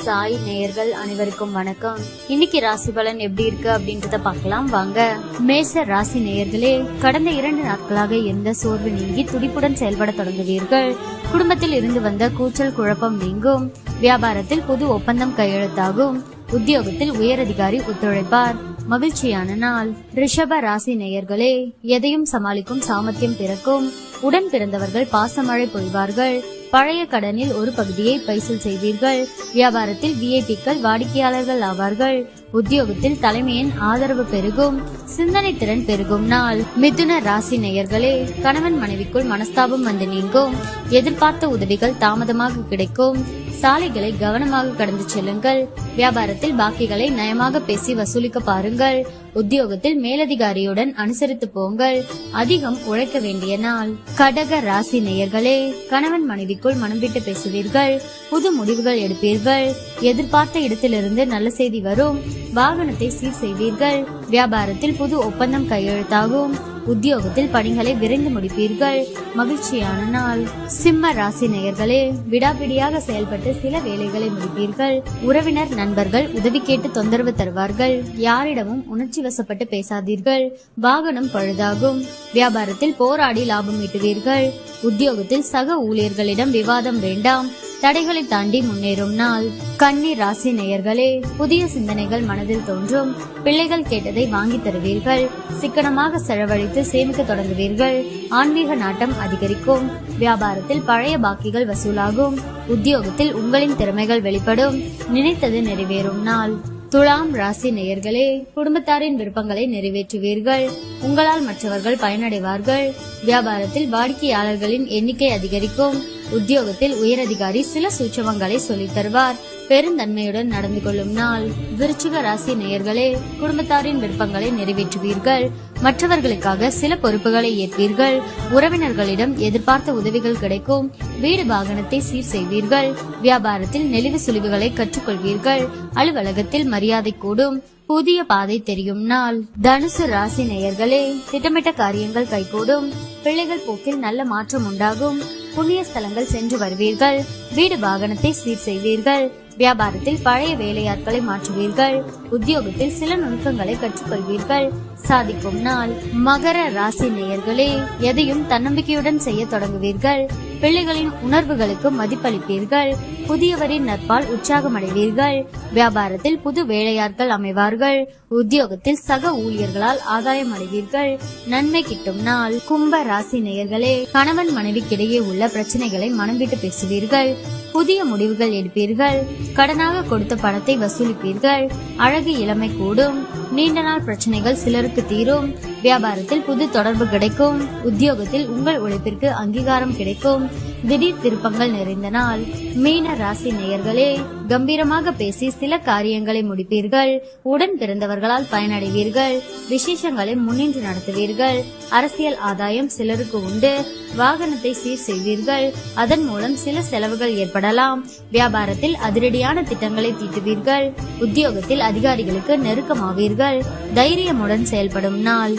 சாய் நேயர்கள் அனைவருக்கும் வணக்கம். இன்னைக்கு ராசி பலன் எப்படி இருக்கு அப்படின்றத பார்க்கலாம் வாங்க. மேஷ ராசி நேயர்களே, கடந்த 2 நாட்களாக இருந்த சோர்வு நீங்கி துடிப்புடன் செயல்பட தொடங்குவீர்கள். குடும்பத்தில் இருந்து வந்த கூச்சல் குழப்பம் நீங்கும். வியாபாரத்தில் புது ஒப்பந்தம் கையெழுத்தாகும். உத்தியோகத்தில் உயரதிகாரி ஒத்துழைப்பார். மகிழ்ச்சியான நாள். ரிஷப ராசி நேயர்களே, எதையும் சமாளிக்கும் சாமர்த்தியம் பிறக்கும். உடன் பிறந்தவர்கள் பாசமழை பொழிவார்கள். பழைய கடனில் ஒரு பகுதியை பைசல் செய்வீர்கள். வியாபாரத்தில் விஐபிக்கள் வாடிக்கையாளர்கள் ஆவார்கள். உத்தியோகத்தில் தலைமையின் ஆதரவு பெருகும். சிந்தனை திறன் பெருகும் நாள். மிதுன ராசி நேயர்களே, கணவன் மனைவிக்குள் மனஸ்தாபம் வந்து நீங்கும். எதிர்பார்த்த உதவிகள் தாமதமாக கிடைக்கும். சாலைகளை கவனமாக கடந்து செல்லுங்கள். வியாபாரத்தில் பாக்கிகளை நயமாக பேசி வசூலிக்க பாருங்கள். உத்தியோகத்தில் மேலதிகாரியுடன் அனுசரித்து போங்கள். அதிகம் உழைக்க வேண்டிய நாள். கடக ராசி நேயர்களே, கணவன் மனைவிக்குள் மனம் விட்டு பேசுவீர்கள். புது முடிவுகள் எடுப்பீர்கள். எதிர்பார்த்த இடத்திலிருந்து நல்ல செய்தி வரும். வாகனத்தை சீர் செய்வீர்கள். வியாபாரத்தில் புது ஒப்பந்தம் கையெழுத்தாகும். உத்தியோகத்தில் பணிகளை விரைந்து முடிப்பீர்கள். மகிழ்ச்சியான நாள். சிம்ம ராசி நேயர்களே, விடாபிடியாக செயல்பட்டு சில வேலைகளை முடிப்பீர்கள். உறவினர் நண்பர்கள் உதவி கேட்டு தொந்தரவு தருவார்கள். யாரிடமும் உணர்ச்சி வசப்பட்டு பேசாதீர்கள். வாகனம் பழுதாகும். வியாபாரத்தில் போராடி லாபம் ஈட்டுவீர்கள். உத்தியோகத்தில் சக ஊழியர்களிடம் விவாதம் வேண்டாம். தடைகளை தாண்டி முன்னேறும் நாள். கன்னி ராசி நேயர்களே, புதிய சிந்தனைகள் மனதில் தோன்றும். பிள்ளைகள் கேட்டதை வாங்கி தருவீர்கள். சிக்கனமாக செலவழித்து சேமிக்க தொடங்குவீர்கள். ஆன்மீக நாட்டம் அதிகரிக்கும். வியாபாரத்தில் பழைய பாக்கிகள் வசூலாகும். உத்தியோகத்தில் உங்களின் திறமைகள் வெளிப்படும். நினைத்தது நிறைவேறும் நாள். துலாம் ராசி நேயர்களே, குடும்பத்தாரின் விருப்பங்களை நிறைவேற்றுவீர்கள். உங்களால் மற்றவர்கள் பயனடைவார்கள். வியாபாரத்தில் வாடிக்கையாளர்களின் எண்ணிக்கை அதிகரிக்கும். உத்தியோகத்தில் உயரதிகாரி சில சூட்சமங்களை சொல்லித் தருவார். பெருந்தன்மையுடன் நடந்து கொள்ளும் நாள். விருச்சிக ராசி நேயர்களே, குடும்பத்தாரின் விருப்பங்களை நிறைவேற்றுவீர்கள். மற்றவர்களுக்காக சில பொறுப்புகளை ஏற்பீர்கள். உறவினர்களிடம் எதிர்பார்த்த உதவிகள் கிடைக்கும். வீடு வாகனத்தை சீர் செய்வீர்கள். வியாபாரத்தில் நெளிவு சுழிவுகளை கற்றுக்கொள்வீர்கள். அலுவலகத்தில் மரியாதை கூடும். புதிய பாதை தெரியும் நாள். தனுசு ராசி நேயர்களே, திட்டமிட்ட காரியங்கள் கைகூடும். பிள்ளைகள் போக்கில் நல்ல மாற்றம் உண்டாகும். புண்ணிய ஸ்தலங்கள் சென்று வருவீர்கள். வீடு வாகனத்தை சீர் செய்வீர்கள். வியாபாரத்தில் பழைய வேலையாட்களை மாற்றுவீர்கள். உத்தியோகத்தில் சில நுணுக்கங்களை கற்றுக்கொள்வீர்கள். சாதிக்கும் நாள். மகர ராசி நேயர்களே, எதையும் தன்னம்பிக்கையுடன் செய்ய தொடங்குவீர்கள். பிள்ளைகளின் உணர்வுகளுக்கு மதிப்பளிப்பீர்கள். புதியவரின் நட்பால் உற்சாகம் அடைவீர்கள். வியாபாரத்தில் புது வேலையாட்கள் அமைவார்கள். உத்தியோகத்தில் சக ஊழியர்களால் ஆதாயம் அடைவீர்கள். நன்மை கிட்டும் நாள். கும்ப ராசி நேயர்களே, கணவன் மனைவிக்கிடையே உள்ள பிரச்சனைகளை மனம் விட்டு பேசுவீர்கள். புதிய முடிவுகள் எடுப்பீர்கள். கடனாக கொடுத்த பணத்தை வசூலிப்பீர்கள். அழகு இளமை கூடும். நீண்ட நாள் பிரச்சனைகள் சிலருக்கு தீரும். வியாபாரத்தில் புது தொடர்பு கிடைக்கும். உத்தியோகத்தில் உங்கள் உழைப்பிற்கு அங்கீகாரம் கிடைக்கும். திடீர் திருப்பங்கள் நிறைந்த நாள். மீன ராசி நேயர்களே, கம்பீரமாக பேசி சில காரியங்களை முடிப்பீர்கள். உடன் பிறந்தவர்களால் பயனடைவீர்கள். விசேஷங்களை முன்னின்று நடத்துவீர்கள். அரசியல் ஆதாயம் சிலருக்கு உண்டு. வாகனத்தை சீர் செய்வீர்கள். அதன் மூலம் சில செலவுகள் ஏற்படலாம். வியாபாரத்தில் அதிரடியான திட்டங்களை தீட்டுவீர்கள். உத்தியோகத்தில் அதிகாரிகளுக்கு நெருக்கமாவீர்கள். தைரியமுடன் செயல்படும் நாள்.